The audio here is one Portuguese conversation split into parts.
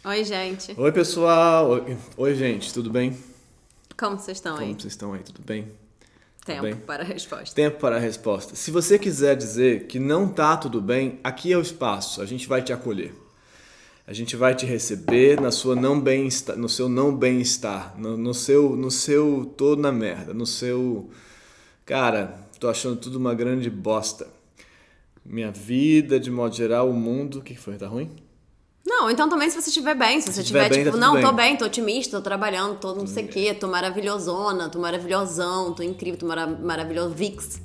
Oi, gente. Oi, pessoal. Oi, gente, tudo bem? Como vocês estão aí? Como vocês estão aí? Tudo bem? Tempo bem? para a resposta. Tempo para a resposta. Se você quiser dizer que não tá tudo bem, aqui é o espaço. A gente vai te acolher. A gente vai te receber na sua não bem-estar, no seu não bem-estar, no seu tô na merda, no seu... Cara, tô achando tudo uma grande bosta. Minha vida, de modo geral, o mundo... O que foi? Tá ruim? Não, então também se você estiver bem, se você estiver bem, tipo, tá não, tudo tô bem. bem, tô otimista, tô trabalhando, tô não sei o quê, tô maravilhosona, tô maravilhosão, tô incrível, tô maravilhosix.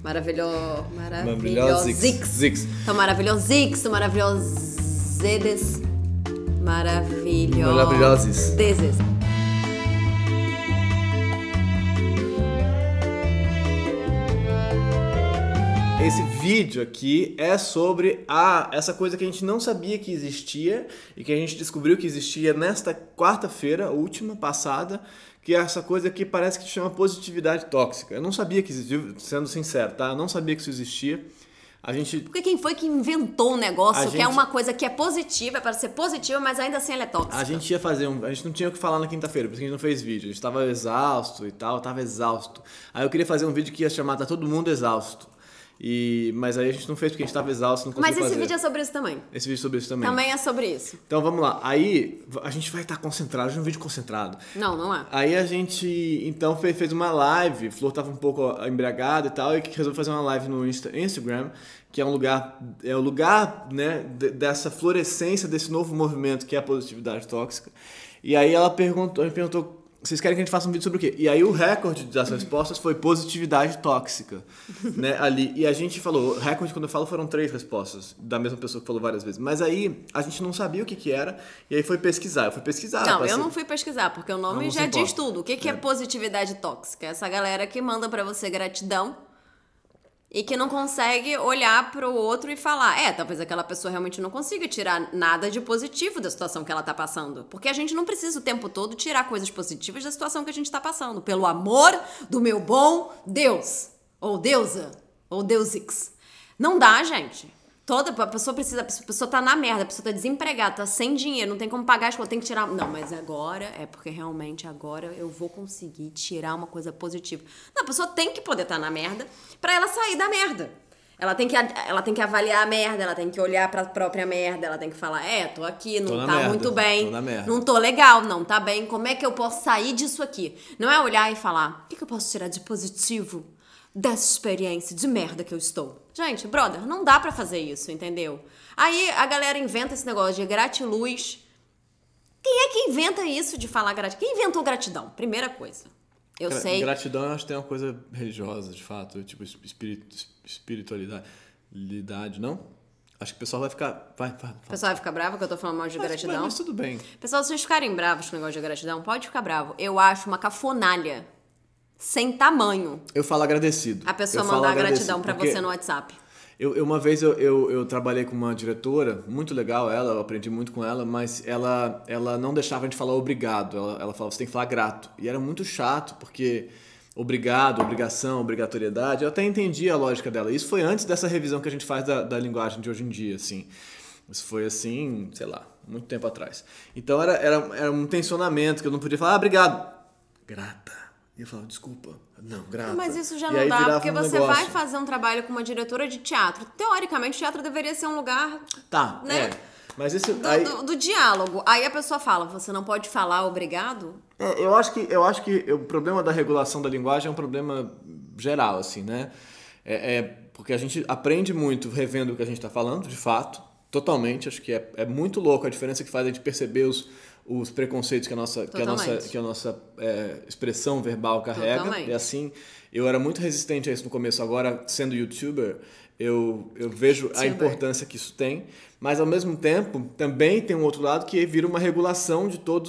Maravilhosix. Zix. Tô maravilhosix, tô maravilhosedes. Maravilhosos. Deses. Esse vídeo aqui é sobre essa coisa que a gente não sabia que existia e que a gente descobriu que existia nesta quarta-feira, última, passada, que é essa coisa que parece que chama positividade tóxica. Eu não sabia que existia, sendo sincero, tá? Eu não sabia que isso existia. Porque quem foi que inventou um negócio que é gente... uma coisa que é positiva, é para ser positiva, mas ainda assim ela é tóxica? A gente ia fazer a gente não tinha o que falar na quinta-feira, porque a gente não fez vídeo. A gente tava exausto e tal, tava exausto. Aí eu queria fazer um vídeo que ia chamar Tá Todo Mundo Exausto. Mas aí a gente não fez porque a gente tava exausto, não conseguiu fazer. Mas esse vídeo é sobre isso também. Esse vídeo é sobre isso também. Também é sobre isso. Então vamos lá. Aí a gente vai estar concentrado, hoje é um vídeo concentrado. Não é. Aí a gente então fez uma live, o Flor tava um pouco embriagado e tal, e resolveu fazer uma live no Instagram, que é o lugar, né, dessa florescência desse novo movimento que é a positividade tóxica. E aí ela perguntou, vocês querem que a gente faça um vídeo sobre o quê? E aí o recorde das respostas foi positividade tóxica, né, ali. E a gente falou, recorde quando eu falo foram 3 respostas, da mesma pessoa que falou várias vezes. Mas aí a gente não sabia o que era, e aí foi pesquisar. Eu fui pesquisar. Não, eu não fui pesquisar, porque o nome já diz tudo. O que é positividade tóxica? Essa galera que manda pra você gratidão e que não consegue olhar pro outro e falar, talvez aquela pessoa realmente não consiga tirar nada de positivo da situação que ela tá passando. Porque a gente não precisa o tempo todo tirar coisas positivas da situação que a gente tá passando. Pelo amor do meu bom Deus. Ou deusa. Ou deusix. Não dá, gente. A pessoa tá na merda, a pessoa tá desempregada, tá sem dinheiro, não tem como pagar as contas, tem que tirar... Não, mas agora porque realmente agora eu vou conseguir tirar uma coisa positiva. Não, a pessoa tem que poder estar na merda pra ela sair da merda. Ela tem que avaliar a merda, ela tem que olhar pra própria merda, ela tem que falar, tô aqui, não tá merda, muito bem, tô na merda. não tô legal, não tá bem, como é que eu posso sair disso aqui? Não é olhar e falar, o que eu posso tirar de positivo dessa experiência de merda que eu estou? Gente, brother, não dá pra fazer isso, entendeu? Aí a galera inventa esse negócio de gratiluz. Quem é que inventa isso de falar gratidão? Quem inventou gratidão? Primeira coisa. Eu sei. Gratidão, eu acho que tem uma coisa religiosa, de fato, tipo espiritualidade, não? Acho que o pessoal vai ficar... O pessoal vai ficar bravo que eu tô falando mal de gratidão? Mas tudo bem. Pessoal, se vocês ficarem bravos com o negócio de gratidão, pode ficar bravo. Eu acho uma cafonalha sem tamanho. Eu falo agradecido. A pessoa mandar gratidão pra você no WhatsApp. Uma vez eu trabalhei com uma diretora, muito legal ela, eu aprendi muito com ela, mas ela não deixava a gente falar obrigado. Ela falava, você tem que falar grato. E era muito chato, porque obrigado, obrigação, obrigatoriedade, eu até entendi a lógica dela. Isso foi antes dessa revisão que a gente faz da linguagem de hoje em dia, assim. Isso foi assim, sei lá, muito tempo atrás. Então era um tensionamento que eu não podia falar, obrigado. Grata. E eu falava, desculpa, não, grata. Mas isso já não dá, porque você vai fazer um trabalho com uma diretora de teatro. Teoricamente, o teatro deveria ser um lugar... Tá, né? Mas esse... Do diálogo. Aí a pessoa fala, você não pode falar obrigado? Eu acho que o problema da regulação da linguagem é um problema geral, assim, né? Porque a gente aprende muito revendo o que a gente está falando, de fato, totalmente. Acho que é muito louco a diferença que faz a gente perceber os preconceitos que a nossa expressão verbal carrega. Totalmente. E assim, eu era muito resistente a isso no começo. Agora, sendo youtuber, eu vejo a importância que isso tem. Mas, ao mesmo tempo, também tem um outro lado que vira uma regulação de todo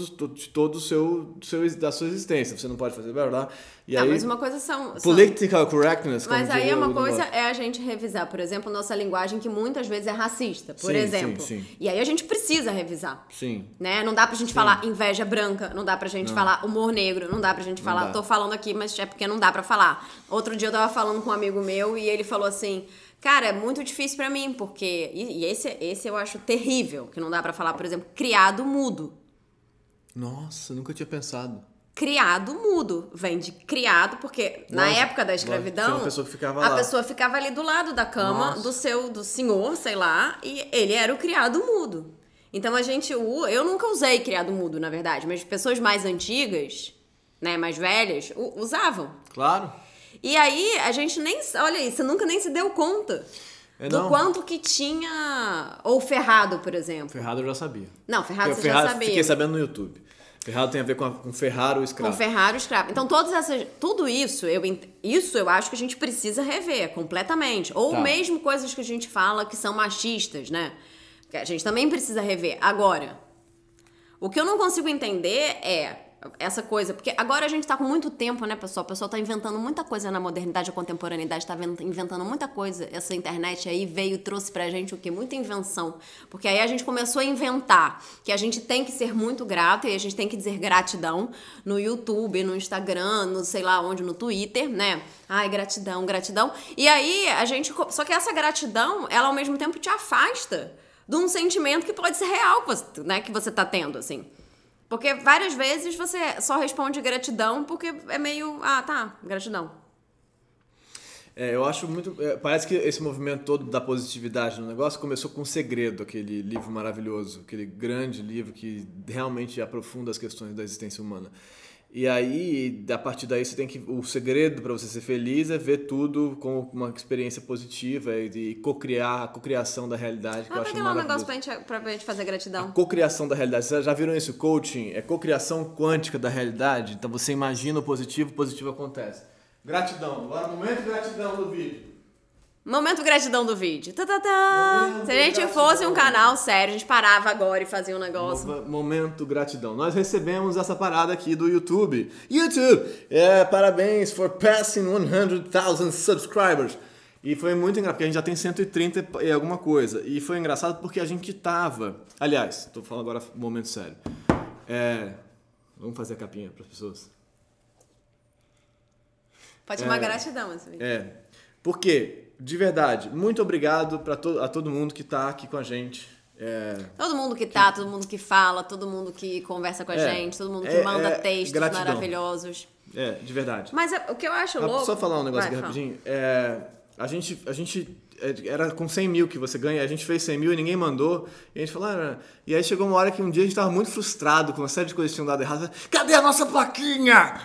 da sua existência. Você não pode fazer blá blá. E aí, mas uma coisa são... Political correctness. Mas aí uma coisa é a gente revisar, por exemplo, nossa linguagem que muitas vezes é racista, por exemplo. Sim. E aí a gente precisa revisar. Sim. Né? Não dá pra gente falar inveja branca, não dá pra gente falar humor negro, não dá pra gente falar... Tô falando aqui, mas é porque não dá pra falar. Outro dia eu tava falando com um amigo meu e ele falou assim... Cara, é muito difícil pra mim, porque... E esse esse eu acho terrível, que não dá pra falar, por exemplo, criado mudo. Nossa, nunca tinha pensado. Criado mudo. Vem de criado, porque na época da escravidão, uma pessoa que ficava a lá. pessoa ficava ali do lado da cama do senhor, sei lá, e ele era o criado mudo. Então eu nunca usei criado mudo, na verdade, mas pessoas mais antigas, né, mais velhas, usavam. Claro. E aí a gente olha aí, você nunca nem se deu conta do quanto que tinha, ou ferrado, por exemplo. Ferrado eu já sabia. Não, ferrado você já sabia. Fiquei sabendo no YouTube. Ferrado tem a ver com ferraro escravo. Com ferraro escravo. Então, tudo isso, eu acho que a gente precisa rever completamente. Ou mesmo coisas que a gente fala que são machistas, né? Que a gente também precisa rever. Agora, o que eu não consigo entender é essa coisa, porque agora a gente tá com muito tempo, né, pessoal? O pessoal tá inventando muita coisa na modernidade, a contemporaneidade tá inventando muita coisa. Essa internet aí trouxe pra gente o quê? Muita invenção. Porque aí a gente começou a inventar que a gente tem que ser muito grato e a gente tem que dizer gratidão no YouTube, no Instagram, no sei lá onde, no Twitter, né? Ai, gratidão, gratidão. E aí só que essa gratidão, ela ao mesmo tempo te afasta de um sentimento que pode ser real, né, que você tá tendo, assim. Porque várias vezes você só responde gratidão porque é meio... Ah, tá, gratidão. Eu acho muito... parece que esse movimento todo da positividade no negócio começou com O Segredo, aquele livro maravilhoso, aquele grande livro que realmente aprofunda as questões da existência humana. E aí, a partir daí, o segredo para você ser feliz é ver tudo com uma experiência positiva e a cocriação da realidade, que eu acho maravilhoso. Um negócio pra gente fazer gratidão. A cocriação da realidade. Vocês já viram isso? Coaching é cocriação quântica da realidade. Então você imagina o positivo acontece. Gratidão. Agora, momento gratidão do vídeo. Momento gratidão do vídeo. Se a gente fosse um canal sério, a gente parava agora e fazia um negócio. Momento gratidão. Nós recebemos essa parada aqui do YouTube. Parabéns for passing 100,000 subscribers. E foi muito engraçado, porque a gente já tem 130 e alguma coisa. E foi engraçado porque a gente tava... Aliás, tô falando agora um momento sério. Vamos fazer a capinha para as pessoas? Pode chamar gratidão esse vídeo. Por quê? De verdade, muito obrigado a todo mundo que tá aqui com a gente. Todo mundo que tá, todo mundo que fala, todo mundo que conversa com a gente, todo mundo que manda textos gratidão. Maravilhosos. De verdade. Mas o que eu acho louco... Só falar um negócio aqui rapidinho. A gente era com 100 mil que você ganha, a gente fez 100 mil e ninguém mandou, e a gente falou, e aí chegou uma hora que um dia a gente tava muito frustrado com uma série de coisas que tinham dado errado. Cadê a nossa plaquinha?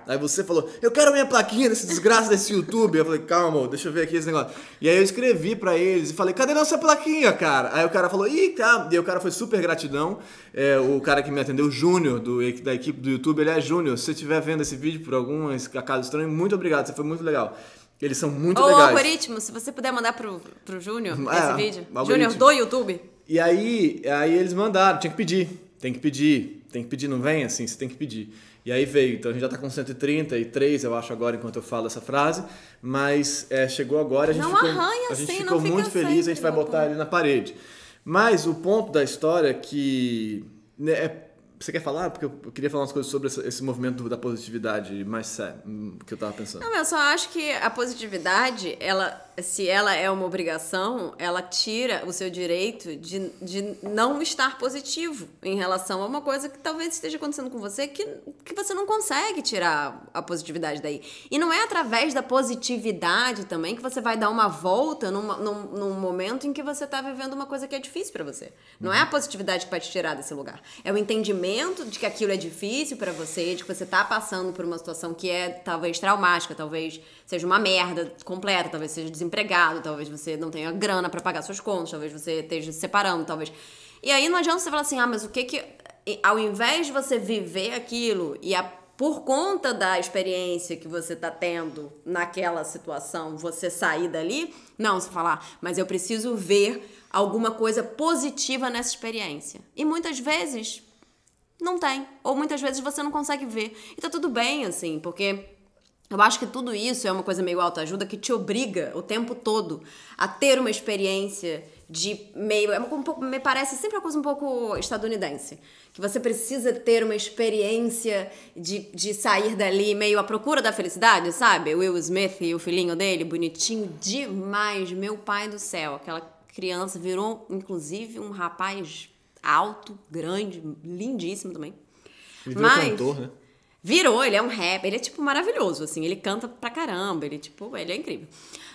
Aí você falou, eu quero minha plaquinha desse desgraça desse YouTube. Eu falei, calma, deixa eu ver aqui esse negócio. E aí eu escrevi pra eles e falei, cadê a nossa plaquinha, cara? Aí o cara falou, tá. E aí o cara foi super gratidão. O cara que me atendeu, o Júnior, da equipe do YouTube, ele é Júnior. Se você estiver vendo esse vídeo por algum acaso estranho, muito obrigado, você foi muito legal. Eles são muito legais. O algoritmo, se você puder mandar pro Júnior esse vídeo. Júnior do YouTube. E aí eles mandaram, tem que pedir, não vem assim, você tem que pedir. E aí veio, então a gente já tá com 133, eu acho, agora, enquanto eu falo essa frase, mas chegou agora, a gente ficou muito feliz, a gente vai botar ele na parede. Mas o ponto da história é que... Você quer falar? Porque eu queria falar umas coisas sobre esse movimento da positividade mais sério, que eu tava pensando. Não, eu só acho que a positividade, se ela é uma obrigação, ela tira o seu direito de não estar positivo em relação a uma coisa que talvez esteja acontecendo com você que você não consegue tirar a positividade daí. E não é através da positividade também que você vai dar uma volta num momento em que você tá vivendo uma coisa que é difícil pra você. Não é a positividade que vai te tirar desse lugar. É o entendimento de que aquilo é difícil pra você, de que você tá passando por uma situação que é talvez traumática, talvez seja uma merda completa, talvez seja desempregado, talvez você não tenha grana pra pagar suas contas, talvez você esteja se separando, talvez... E aí não adianta você falar assim, mas o que ao invés de você viver aquilo e por conta da experiência que você tá tendo naquela situação, você sair dali, não, você falar, mas eu preciso ver alguma coisa positiva nessa experiência. E muitas vezes não tem, ou muitas vezes você não consegue ver. E tá tudo bem, assim, porque eu acho que tudo isso é uma coisa meio autoajuda que te obriga o tempo todo a ter uma experiência de meio... me parece sempre uma coisa um pouco estadunidense. Que você precisa ter uma experiência de sair dali meio à procura da felicidade, sabe? Will Smith e o filhinho dele, bonitinho demais, meu pai do céu. criança, virou, inclusive, um rapaz alto, grande, lindíssimo também. Ele virou cantor, né? Virou, ele é um rapper, ele é, tipo, maravilhoso, assim, ele canta pra caramba, ele é incrível.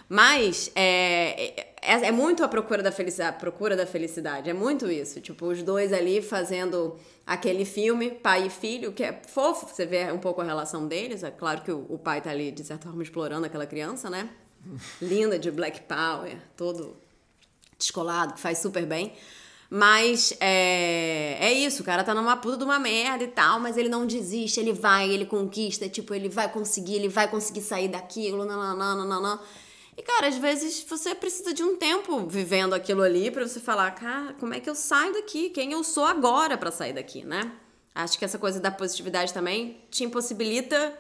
Mas é muito a procura da felicidade, é muito isso. Tipo, os dois ali fazendo aquele filme, pai e filho, que é fofo, você vê um pouco a relação deles. É claro que o pai tá ali, de certa forma, explorando aquela criança, né? Linda, de Black Power, todo descolado, que faz super bem. Mas é isso, o cara tá numa puta de uma merda e tal, mas ele não desiste, ele vai, ele conquista, tipo, ele vai conseguir sair daquilo, não. E, cara, às vezes você precisa de um tempo vivendo aquilo ali pra você falar, cara, como é que eu saio daqui? Quem eu sou agora pra sair daqui, né? Acho que essa coisa da positividade também te impossibilita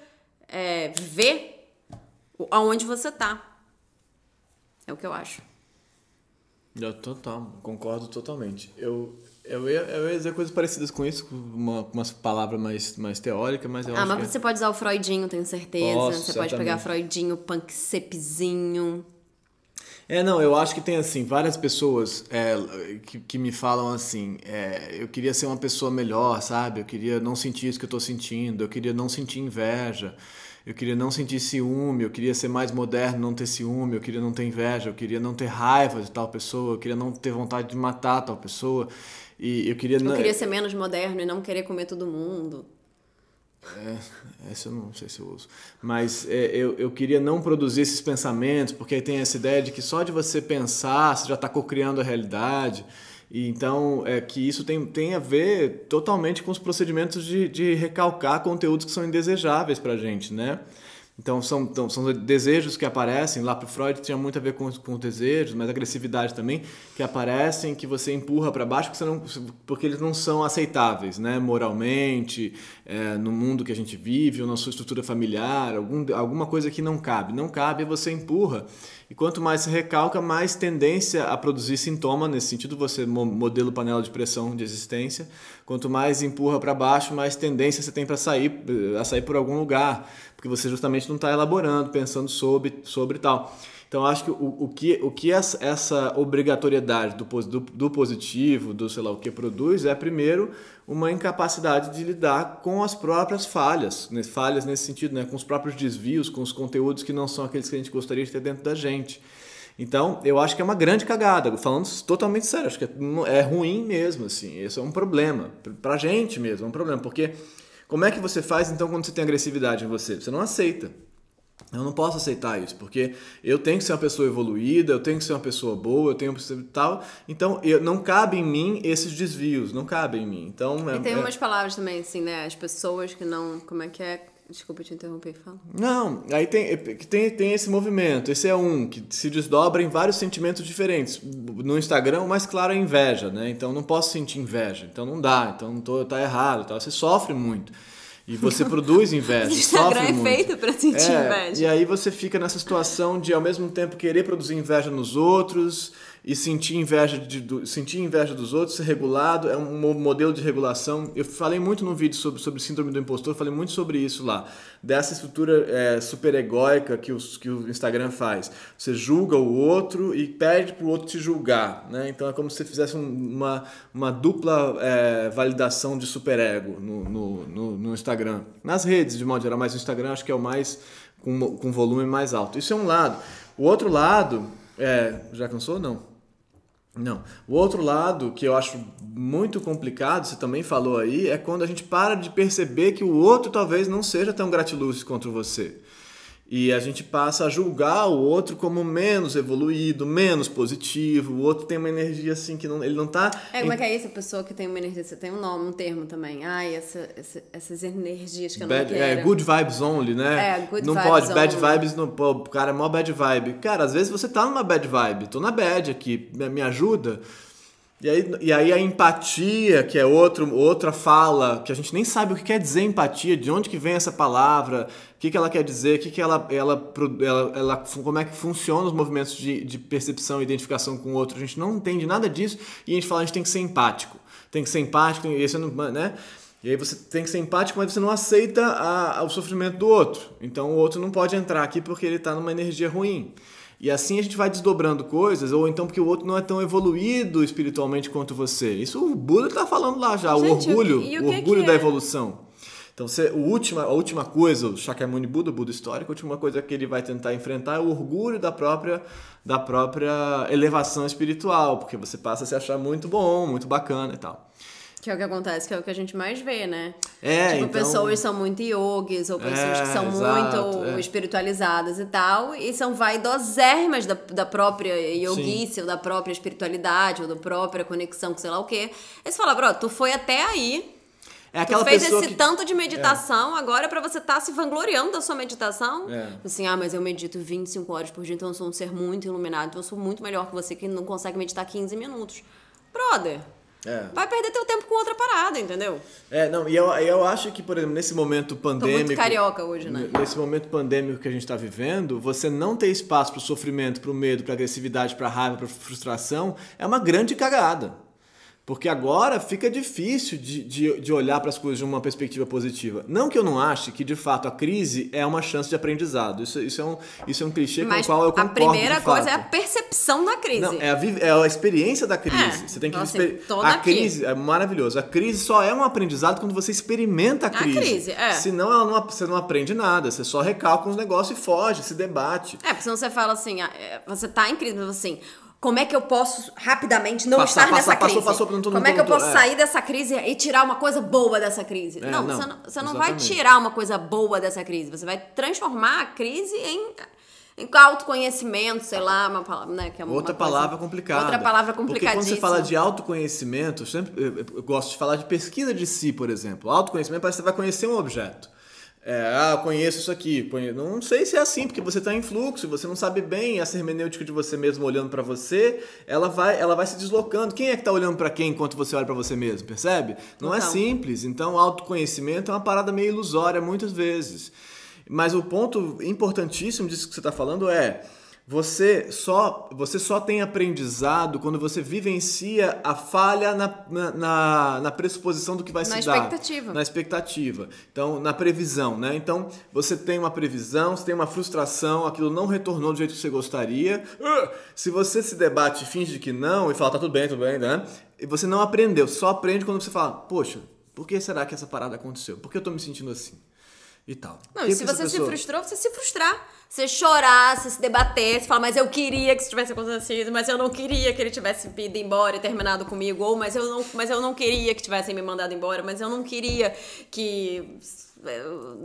ver aonde você tá. É o que eu acho. Total, concordo totalmente. Eu ia dizer coisas parecidas com isso, com uma palavra mais teórica, mas eu acho mas que... você pode usar o Freudinho, tenho certeza. Posso, você certamente. Pode pegar Freudinho, Pankseppzinho. Não, eu acho que tem, assim, várias pessoas que me falam assim, eu queria ser uma pessoa melhor, sabe? Eu queria não sentir isso que eu tô sentindo, eu queria não sentir inveja, eu queria não sentir ciúme, eu queria ser mais moderno, não ter ciúme, eu queria não ter inveja, eu queria não ter raiva de tal pessoa, eu queria não ter vontade de matar tal pessoa. E eu queria ser menos moderno e não querer comer todo mundo. Essa eu não sei se eu uso. Mas eu queria não produzir esses pensamentos, porque aí tem essa ideia de que só de você pensar, você já está cocriando a realidade. E então, que isso tem a ver totalmente com os procedimentos de recalcar conteúdos que são indesejáveis para a gente, né? Então, são desejos que aparecem, lá para o Freud tinha muito a ver com desejos, mas agressividade também, que aparecem, que você empurra para baixo porque eles não são aceitáveis, né? Moralmente, no mundo que a gente vive, ou na sua estrutura familiar, alguma coisa que não cabe. Não cabe, você empurra. E quanto mais você recalca, mais tendência a produzir sintoma, nesse sentido, você modelo panela de pressão de existência. Quanto mais empurra para baixo, mais tendência você tem para sair por algum lugar, porque você justamente não está elaborando, pensando sobre tal. Então, acho que o que essa obrigatoriedade do positivo, do sei lá o que produz, é primeiro uma incapacidade de lidar com as próprias falhas nesse sentido, né? Com os próprios desvios, com os conteúdos que não são aqueles que a gente gostaria de ter dentro da gente. Então, eu acho que é uma grande cagada, falando totalmente sério, acho que é ruim mesmo, assim, esse é um problema, pra gente mesmo, é um problema, porque como é que você faz então quando você tem agressividade em você? Você não aceita. Eu não posso aceitar isso, porque eu tenho que ser uma pessoa evoluída, eu tenho que ser uma pessoa boa, eu tenho que ser tal. Então, não cabe em mim esses desvios, não cabe em mim. Então, e tem umas palavras também, assim, né? As pessoas que não... Como é que é? Desculpa te interromper, fala. Não, aí tem esse movimento. Esse é que se desdobra em vários sentimentos diferentes. No Instagram, o mais claro é inveja, né? Então, não posso sentir inveja. Então, não dá. Então, tá errado. Tá? Você sofre muito. E você produz inveja, sofre muito. O Instagram é feito pra sentir inveja. E aí você fica nessa situação de, ao mesmo tempo, querer produzir inveja nos outros e sentir inveja dos outros, ser regulado, é um modelo de regulação. Eu falei muito no vídeo sobre síndrome do impostor, falei muito sobre isso lá, dessa estrutura super egóica que o Instagram faz. Você julga o outro e pede para o outro te julgar, né? Então é como se você fizesse uma dupla validação de superego no Instagram. Nas redes, de modo geral, mas o Instagram acho que é o mais com volume mais alto. Isso é um lado. O outro lado... já cansou? Não. O outro lado, que eu acho muito complicado, você também falou aí, é quando a gente para de perceber que o outro talvez não seja tão gratiluz contra você. E a gente passa a julgar o outro como menos evoluído, menos positivo. O outro tem uma energia assim que ele não tá... como é que é isso? A pessoa que tem uma energia... Você tem um nome, um termo também. Essas energias que eu não quero. Good vibes only, né? Good não vibes pode, only. bad vibes... Não, pô, o cara é mó bad vibe. Cara, às vezes você tá numa bad vibe. Tô na bad aqui, me ajuda... E aí a empatia, que é outra fala, que a gente nem sabe o que quer dizer empatia, de onde que vem essa palavra, o que ela quer dizer, como é que funcionam os movimentos de percepção e identificação com o outro. A gente não entende nada disso e a gente fala que a gente tem que ser empático. Tem que ser empático, né? E aí você tem que ser empático, mas você não aceita o sofrimento do outro. Então o outro não pode entrar aqui porque ele está numa energia ruim. E assim a gente vai desdobrando coisas, ou então porque o outro não é tão evoluído espiritualmente quanto você. Isso o Buda está falando lá já, gente, o orgulho da evolução. Então, a última coisa, o Shakyamuni Buda, o Buda histórico, a última coisa que ele vai tentar enfrentar é o orgulho da própria elevação espiritual, porque você passa a se achar muito bom, muito bacana e tal. Que é o que acontece, que é o que a gente mais vê, né? Então... pessoas são muito yogis, ou pessoas que são muito espiritualizadas e tal, e são vaidosérrimas da própria yogice, ou da própria espiritualidade, ou da própria conexão com sei lá o quê. Aí você fala, bro, tu foi até aí, tu fez esse tanto de meditação, agora pra você estar se vangloriando da sua meditação. Assim, mas eu medito 25 horas por dia, então eu sou um ser muito iluminado, então eu sou muito melhor que você que não consegue meditar 15 minutos. Brother... vai perder teu tempo com outra parada, entendeu? E eu acho que, por exemplo, nesse momento pandêmico... Tô muito carioca hoje, né? Nesse momento pandêmico que a gente tá vivendo, você não ter espaço pro sofrimento, pro medo, pra agressividade, pra raiva, pra frustração, é uma grande cagada. Porque agora fica difícil de olhar para as coisas de uma perspectiva positiva. Não que eu não ache que, de fato, a crise é uma chance de aprendizado. Isso é um clichê com o qual eu concordo. A primeira coisa é a percepção da crise. Não, é a experiência da crise. Você tem que a crise é maravilhoso. A crise só é um aprendizado quando você experimenta a crise. Senão você não aprende nada. Você só recalca uns negócios e foge, se debate. Porque senão você fala assim, você tá em crise, mas assim... Como é que eu posso rapidamente não estar nessa crise? Como é que eu posso sair dessa crise e tirar uma coisa boa dessa crise? Você não vai tirar uma coisa boa dessa crise. Você vai transformar a crise em autoconhecimento, sei lá, uma palavra, né? Que é outra palavra complicada. Outra palavra complicadíssima. Porque quando você fala de autoconhecimento, eu gosto de falar de pesquisa de si, por exemplo. Autoconhecimento parece que você vai conhecer um objeto. Eu conheço isso aqui. Não sei se é assim, porque você está em fluxo, você não sabe bem essa hermenêutica de você mesmo olhando para você, ela vai se deslocando. Quem é que está olhando para quem enquanto você olha para você mesmo, percebe? Não é simples. Então, autoconhecimento é uma parada meio ilusória muitas vezes. Mas o ponto importantíssimo disso que você está falando é... Você só tem aprendizado quando você vivencia a falha na pressuposição do que vai se dar. Na expectativa. Então, na previsão, né? Então, você tem uma previsão, você tem uma frustração, aquilo não retornou do jeito que você gostaria. Se você se debate e finge que não, e fala, tá tudo bem, né? E você não aprendeu. Só aprende quando você fala, poxa, por que será que essa parada aconteceu? Por que eu tô me sentindo assim? E tal. Não, e se você se frustrou, você se frustrar. Você chorar, você se debater, você falar, mas eu queria que isso tivesse acontecido, mas eu não queria que ele tivesse ido embora e terminado comigo, ou mas eu não queria que tivessem me mandado embora, mas eu não queria que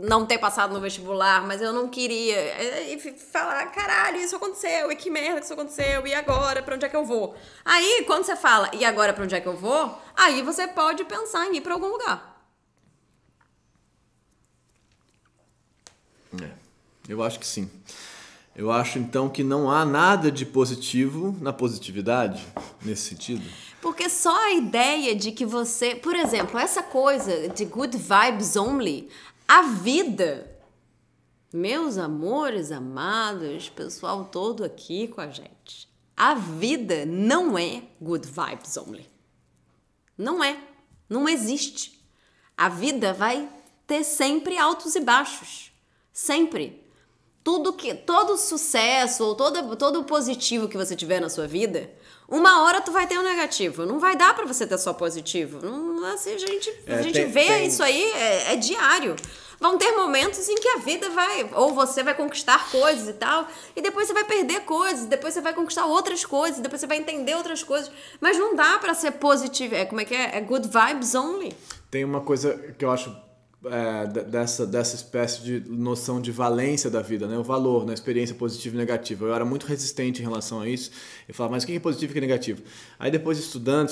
não ter passado no vestibular, mas eu não queria. E falar, caralho, isso aconteceu, e que merda que isso aconteceu, e agora, pra onde é que eu vou? Aí, quando você fala, e agora pra onde é que eu vou? Aí você pode pensar em ir pra algum lugar. Eu acho que sim. Eu acho, então, que não há nada de positivo na positividade, nesse sentido. Porque só a ideia de que você... Por exemplo, essa coisa de good vibes only, a vida... Meus amores amados, pessoal todo aqui com a gente. A vida não é good vibes only. Não é. Não existe. A vida vai ter sempre altos e baixos. Sempre. Todo sucesso ou todo positivo que você tiver na sua vida, uma hora tu vai ter um negativo. Não vai dar pra você ter só positivo. Não, assim, a gente vê isso aí, é diário. Vão ter momentos em que a vida vai... Ou você vai conquistar coisas e tal, e depois você vai perder coisas, depois você vai conquistar outras coisas, depois você vai entender outras coisas. Mas não dá pra ser positivo. Como é que é? É good vibes only. Tem uma coisa que eu acho... dessa espécie de noção de valência da vida, né? O valor na experiência positiva e negativa. Eu era muito resistente em relação a isso. Eu falava, mas o que é positivo e o que é negativo? Aí depois estudando,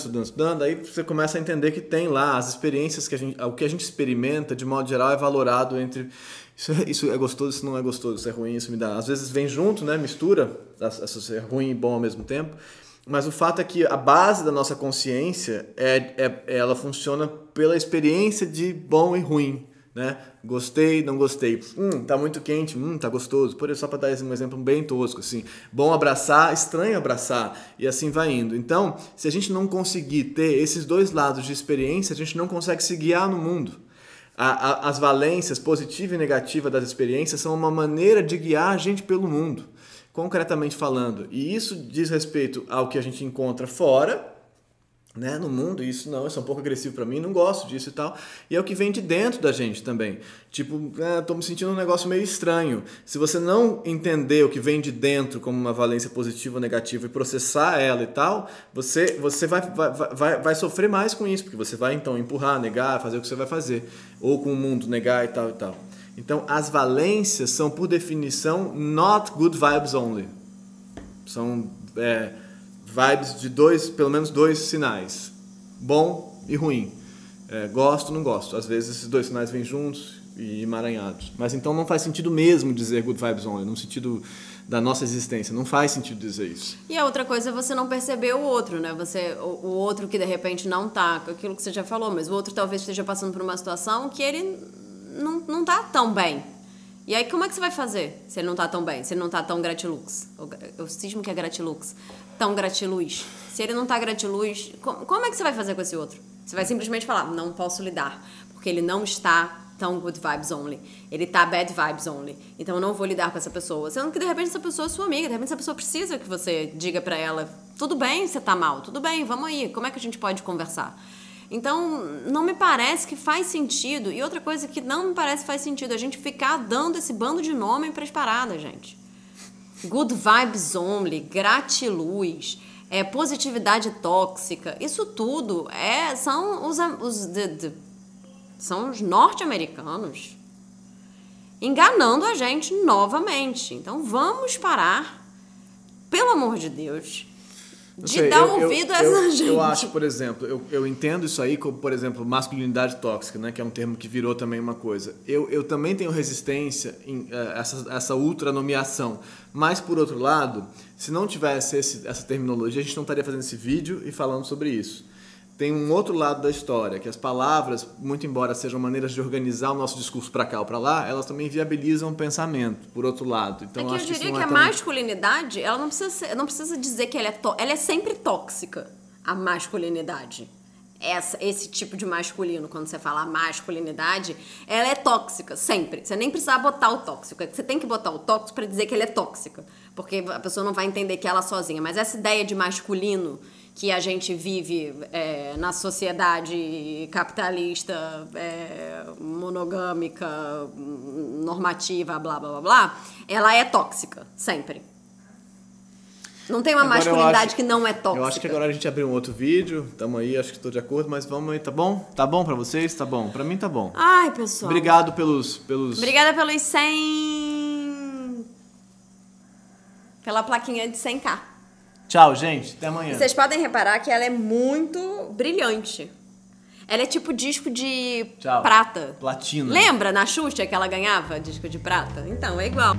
aí você começa a entender que tem lá as experiências, o que a gente experimenta, de modo geral, é valorado entre... Isso é gostoso, isso não é gostoso, isso é ruim, isso me dá... Às vezes vem junto, né? Mistura, é ruim e bom ao mesmo tempo. Mas o fato é que a base da nossa consciência ela funciona pela experiência de bom e ruim, né? Gostei, não gostei. Tá muito quente, tá gostoso. Por isso, só para dar um exemplo bem tosco, assim. Bom abraçar, estranho abraçar. E assim vai indo. Então, se a gente não conseguir ter esses dois lados de experiência, a gente não consegue se guiar no mundo. As valências positiva e negativa das experiências são uma maneira de guiar a gente pelo mundo. concretamente falando. E isso diz respeito ao que a gente encontra fora, né, no mundo, isso não, isso é um pouco agressivo pra mim, não gosto disso e tal, e é o que vem de dentro da gente também, tipo, tô me sentindo um negócio meio estranho. Se você não entender o que vem de dentro como uma valência positiva ou negativa e processar ela e tal, você vai sofrer mais com isso, porque você vai então empurrar, negar, fazer o que você vai fazer, ou com o mundo negar e tal e tal. Então as valências são, por definição, not good vibes only, são vibes de pelo menos dois sinais, bom e ruim. Gosto, não gosto. Às vezes esses dois sinais vêm juntos e emaranhados. Mas então não faz sentido mesmo dizer good vibes only, no sentido da nossa existência. Não faz sentido dizer isso. E a outra coisa é você não perceber o outro, né? O outro que de repente não tá, aquilo que você já falou, mas o outro talvez esteja passando por uma situação que ele não tá tão bem. E aí como é que você vai fazer se ele não tá tão bem, se ele não tá tão gratilux? Eu cismo que é gratilux. Tão gratiluz. Se ele não tá gratiluz, como é que você vai fazer com esse outro? Você vai simplesmente falar, não posso lidar, porque ele não está tão good vibes only. Ele tá bad vibes only. Então eu não vou lidar com essa pessoa. Sendo que de repente essa pessoa é sua amiga, de repente essa pessoa precisa que você diga pra ela, tudo bem, você tá mal, tudo bem, vamos aí, como é que a gente pode conversar? Então, não me parece que faz sentido. E outra coisa que não me parece que faz sentido, a gente ficar dando esse bando de nome pras paradas, gente. Good vibes only, gratiluz, positividade tóxica, isso tudo são os norte-americanos enganando a gente novamente. Então vamos parar, pelo amor de Deus, dar ouvido a essa gente. Eu acho, por exemplo, eu entendo isso aí como, por exemplo, masculinidade tóxica, né, que é um termo que virou também uma coisa. Eu também tenho resistência a essa ultranomeação. Mas, por outro lado, se não tivesse essa terminologia, a gente não estaria fazendo esse vídeo e falando sobre isso. Tem um outro lado da história, que as palavras, muito embora sejam maneiras de organizar o nosso discurso para cá ou para lá, elas também viabilizam o pensamento, por outro lado. Então, eu diria que a masculinidade, ela não precisa dizer que ela é sempre tóxica, a masculinidade. Esse tipo de masculino, quando você fala masculinidade, ela é tóxica, sempre. Você nem precisa botar o tóxico. Você tem que botar o tóxico para dizer que ele é tóxica, porque a pessoa não vai entender que ela é sozinha. Mas essa ideia de masculino que a gente vive na sociedade capitalista, monogâmica, normativa, blá, blá, blá, blá, ela é tóxica, sempre. Não tem uma masculinidade que não é tóxica. Eu acho que agora a gente abriu um outro vídeo, tamo aí, acho que tô de acordo, mas vamos aí, tá bom? Tá bom pra vocês? Tá bom. Pra mim tá bom. Ai, pessoal. Obrigado pelos... Obrigada pelos 100... Pela plaquinha de 100k. Tchau, gente. Até amanhã. Vocês podem reparar que ela é muito brilhante. Ela é tipo disco de prata. Platina. Lembra na Xuxa que ela ganhava disco de prata? Então, é igual.